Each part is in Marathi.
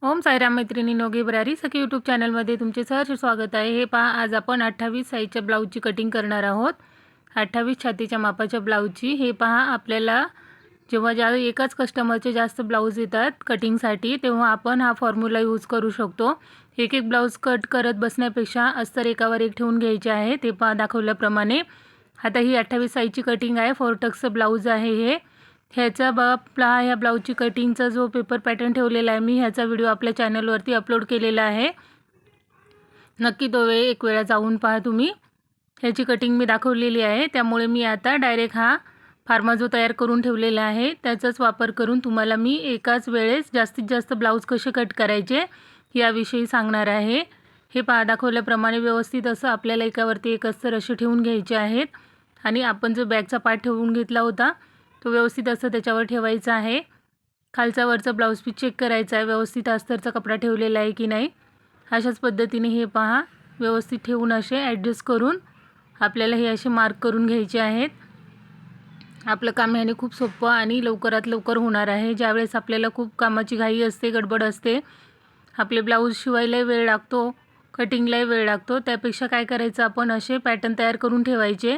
ओम साईराम मैत्रिणींनो, गेबरारी सखी यूट्यूब चॅनलमध्ये तुमचे सहर्ष स्वागत आहे। हे पहा, आज आपण 28 साईजच्या ब्लाऊजची कटिंग करणार आहोत। 28 छातीच्या मापाच्या ब्लाऊजची। हे पहा, आपल्याला जेव्हा एकाच कस्टमरचे जास्त ब्लाऊज येतात कटिंगसाठी, तेव्हा आपण हा फॉर्म्युला यूज करू शकतो। एक एक ब्लाऊज कट करत बसण्यापेक्षा अस्तर एकावर एक ठेवून घ्यायचे आहे। ते पहा दाखवल्याप्रमाणे। आता ही 28 साईजची कटिंग आहे। 4 टक्सचं ब्लाऊज आहे हे। ह्याचा आपला ह्या ब्लाऊजची कटिंगचा जो पेपर पॅटर्न ठेवलेला आहे मी, ह्याचा व्हिडिओ आपल्या चॅनलवरती अपलोड केलेला आहे। नक्की तो एक वेळा जाऊन पहा तुम्ही। ह्याची कटिंग मी दाखवलेली आहे, त्यामुळे मी आता डायरेक्ट हा फार्मा जो तयार करून ठेवलेला आहे त्याचाच वापर करून तुम्हाला मी एकाच वेळेस जास्तीत जास्त ब्लाऊज कसे कट करायचे याविषयी सांगणार आहे। हे पहा, दाखवल्याप्रमाणे व्यवस्थित असं आपल्याला एकावरती एक अस्तर असे ठेवून घ्यायचे आहेत आणि आपण जो बॅकचा पार्ट ठेवून घेतला होता तो व्यवस्थित असं त्याच्यावर ठेवायचा आहे। खालचा वरचा ब्लाऊज पीस चेक करायचा आहे, व्यवस्थित अस्तरचा कपडा ठेवलेला आहे की नाही। अशाच पद्धतीने हे पहा, व्यवस्थित ठेवून असे ॲडजस्ट करून आपल्याला हे असे मार्क करून घ्यायचे आहेत। आपलं काम ह्याने खूप सोपं आणि लवकरात लवकर होणार आहे। ज्यावेळेस आपल्याला खूप कामाची घाई असते, गडबड असते, आपले ब्लाऊज शिवायलाही वेळ लागतो, कटिंगलाही वेळ लागतो, त्यापेक्षा काय करायचं, आपण असे पॅटर्न तयार करून ठेवायचे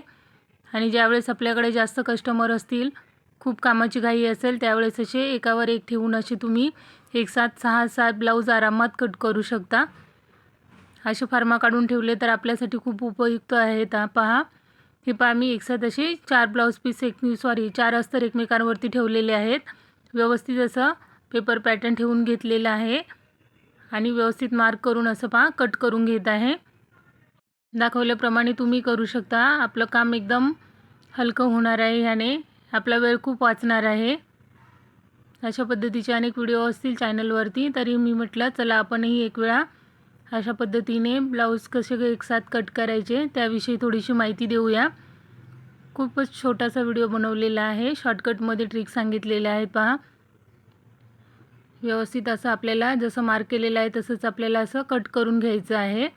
आणि ज्यावेळेस आपल्याकडे जास्त कस्टमर असतील, खूप कामाची घाई असेल, त्यावेळेस असे एकावर एक ठेवून असे तुम्ही एक साथ 6-7 ब्लाऊज आरामात कट करू शकता। असे फार्मा काढून ठेवले तर आपल्यासाठी खूप उपयुक्त आहेत। पहा, हे पहा, मी एकसाथ असे 4 ब्लाऊज पीस 4 अस्तर एकमेकांवरती ठेवलेले आहेत। व्यवस्थित असं पेपर पॅटर्न ठेवून घेतलेलं आहे आणि व्यवस्थित मार्क करून असं पहा कट करून घेत आहे। दाखवल्याप्रमाणे तुम्ही करू शकता। आपलं काम एकदम हलकं होणार आहे, ह्याने आपला वेळ खूप वाचणार आहे। अशा पद्धतीचे अनेक व्हिडिओ असतील चॅनलवरती, तरी मी म्हटलं चला आपणही एक वेळा अशा पद्धतीने ब्लाऊज कसे एक साथ कट करायचे त्याविषयी थोडीशी माहिती देऊया। खूपच छोटासा व्हिडिओ बनवलेला आहे, शॉर्टकटमध्ये ट्रिक सांगितलेल्या आहेत। पहा, व्यवस्थित असं आपल्याला जसं मार्क केलेलं आहे तसंच आपल्याला असं कट करून घ्यायचं आहे।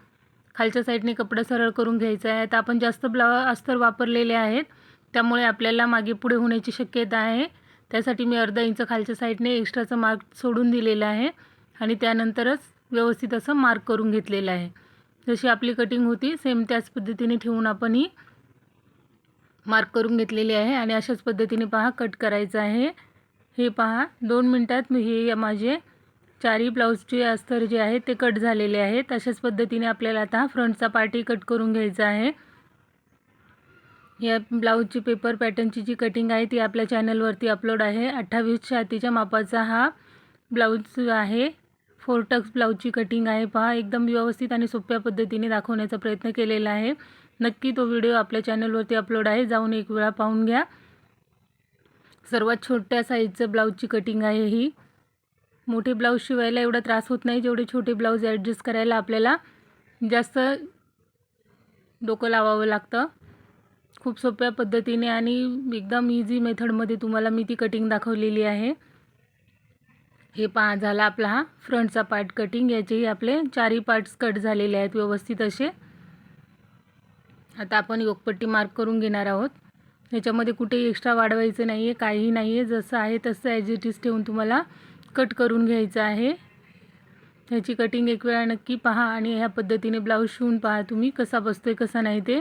खालच्या साईडने कपडा सरळ करून घ्यायचा आहे। आता आपण जास्त अस्तर वापरलेले आहेत, त्यामुळे आपल्याला मागे पुढे होण्याची शक्यता आहे। त्यासाठी मी अर्धा इंच खालच्या साईडने एक्स्ट्राचा मार्क सोडून दिलेला आहे आणि त्यानंतरच व्यवस्थित असं मार्क करून घेतलेलं आहे। जशी आपली कटिंग होती सेम त्याच पद्धतीने ठेवून आपण ही मार्क करून घेतलेली आहे आणि अशाच पद्धतीने पहा कट करायचं आहे। हे पहा, 2 मिनिटात हे माझे 4ही ब्लाऊजचे अस्तर जे आहेत ते कट झालेले आहेत। अशाच पद्धतीने आपल्याला आता फ्रंटचा पार्टही कट करून घ्यायचा आहे। या ब्लाऊजची पेपर पॅटर्नची जी कटिंग आहे ती आपल्या चॅनलवरती अपलोड आहे। 28 छातीच्या मापाचा हा ब्लाऊज आहे। 4 टक्स ब्लाऊजची कटिंग आहे। पहा, एकदम व्यवस्थित आणि सोप्या पद्धतीने दाखवण्याचा प्रयत्न केलेला आहे। नक्की तो व्हिडिओ आपल्या चॅनलवरती अपलोड आहे, जाऊन एक वेळा पाहून घ्या। सर्वात छोट्या साईजचं ब्लाऊजची कटिंग आहे ही। मोठे ब्लाऊज शिवायला एवढा त्रास होत नाही, जेवढे छोटे ब्लाऊज ॲडजस्ट करायला आपल्याला जास्त डोकं लावावं लागतं। खूप सोप्या पद्धतीने आणि एकदम इझी मेथडमध्ये तुम्हाला मी ती कटिंग दाखवलेली आहे। हे पहा, झाला आपला हा फ्रंटचा पार्ट कटिंग। याचेही आपले 4ही पार्ट्स कट झालेले आहेत व्यवस्थित असे। आता आपण योकपट्टी मार्क करून घेणार आहोत। याच्यामध्ये कुठेही एक्स्ट्रा वाढवायचं नाही आहे, काहीही नाही आहे, जसं आहे तसं ॲज इट इज ठेवून तुम्हाला कट करून घ्यायचं आहे। ह्याची कटिंग एक वेळा नक्की पहा आणि ह्या पद्धतीने ब्लाऊज शिवून पहा तुम्ही कसा बसतोय कसा नाही ते।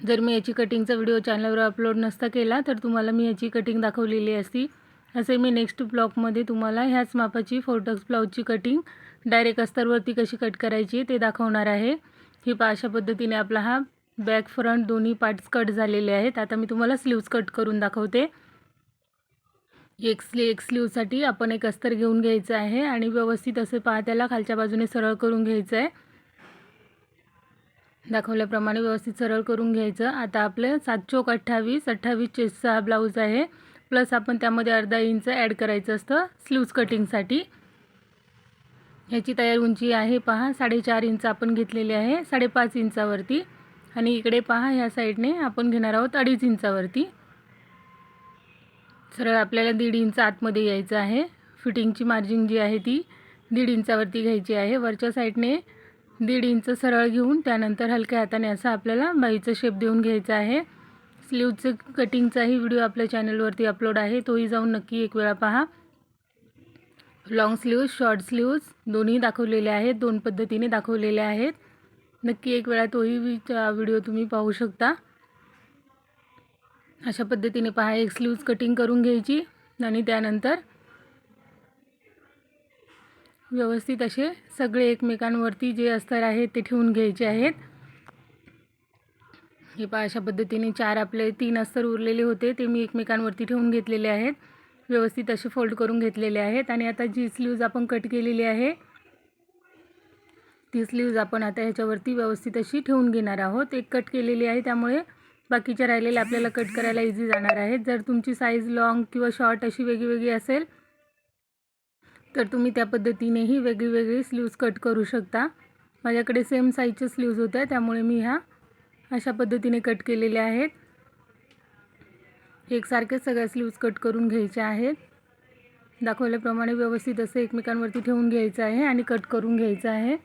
जर मी याची कटिंगचा व्हिडिओ चॅनलवर अपलोड नसता केला तर तुम्हाला मी याची कटिंग दाखवलेली असती। असे मी नेक्स्ट ब्लॉगमध्ये तुम्हाला ह्याच मापाची 4 टक्स ब्लाऊजची कटिंग डायरेक्ट अस्तरवरती कशी कट करायची ते दाखवणार आहे। ही पहा, अशा पद्धतीने आपला हा बॅक फ्रंट दोन्ही पार्ट्स कट झालेले आहेत। आता मी तुम्हाला स्लीव्स कट करून दाखवते। एक स्लीवसाठी आपण एक अस्तर घेऊन घ्यायचं आहे आणि व्यवस्थित असे पहा त्याला खालच्या बाजूने सरळ करून घ्यायचं आहे। दाखवल्याप्रमाणे व्यवस्थित सरळ करून घ्यायचं। आता आपलं 7 चोक 28 चेस्टचा हा ब्लाऊज आहे, प्लस आपण त्यामध्ये अर्धा इंच ॲड करायचं असतं स्लीव्स कटिंगसाठी। ह्याची तयार उंची आहे पहा 4.5 इंच आपण घेतलेली आहे 5.5 इंचावरती आणि इकडे पहा ह्या साईडने आपण घेणार आहोत 2.5 इंचावरती। सरळ आपल्याला 1.5 इंच आतमध्ये यायचं आहे। फिटिंगची मार्जिन जी आहे ती 1.5 इंचावरती घ्यायची आहे। वरच्या साईडने 1.5 इंच सरळ घेऊन त्यानंतर हलक्या हाताने असा आपल्याला बाईचा शेप देऊन घ्यायचा आहे। स्लीवचं कटिंगचाही व्हिडिओ आपल्या चॅनलवरती अपलोड आहे, तोही जाऊन नक्की एक वेळा पहा। लॉंग स्लीव्ज, शॉर्ट स्लीव्ज दोन्ही दाखवलेले आहेत. दोन पद्धतीने दाखवलेले आहेत. नक्की एक वेळा तोही व्हिडिओ तुम्ही पाहू शकता. अशा पद्धतीने पहा, एक स्लीव्ज कटिंग करून घ्यायची आणि त्यानंतर व्यवस्थित असे सगळे एकमेकांवरती जे अस्तर आहे ते ठेवून घ्यायचे आहेत. हे पहा, अशा पद्धतीने आपले 3 अस्तर उरलेले होते ते मी एकमेकांवरती ठेवून घेतलेले आहेत. व्यवस्थित असे फोल्ड करून घेतलेले आहेत. आणि आता जी स्लीव्ज आपण कट केलेली आहे ती स्लीव्ज आपण आता ह्याच्यावरती व्यवस्थित अशी ठेवून घेणार आहोत. एक कट केलेली आहे, त्यामुळे बाकीच्या राहिलेल्या आपल्याला कट करायला इझी जाणार आहे. जर तुमची साईज लॉंग किंवा शॉर्ट अशी वेगळी असेल तर तुम्ही त्या पद्धतीनेही वेगळी स्लीव्ज कट करू शकता. माझ्याकडे सेम साईजच्या स्लीव्ज होत्या, त्यामुळे मी ह्या अशा पद्धतीने कट केलेल्या आहेत. एकसारखे सगळ्या स्लीव्ज कट करून घ्यायच्या आहेत. दाखवल्याप्रमाणे व्यवस्थित असं एकमेकांवरती ठेवून घ्यायचं आहे आणि कट करून घ्यायचं आहे.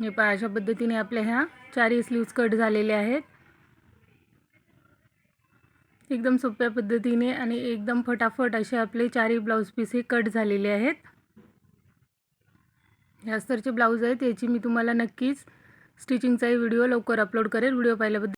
हे पहा, अशा पद्धतीने आपल्या ह्या 4 स्लीव्ज कट झालेल्या आहेत. एकदम सोप्या पद्धतीने आणि एकदम फटाफट असे आपले 4 ब्लाऊज पीस हे कट झालेले आहेत. हे अस्तरचे ब्लाऊज आहेत, याची मी तुम्हाला नक्कीच स्टिचिंगचाही व्हिडिओ लवकर अपलोड करेल. व्हिडिओ पाहिल्याबद्दल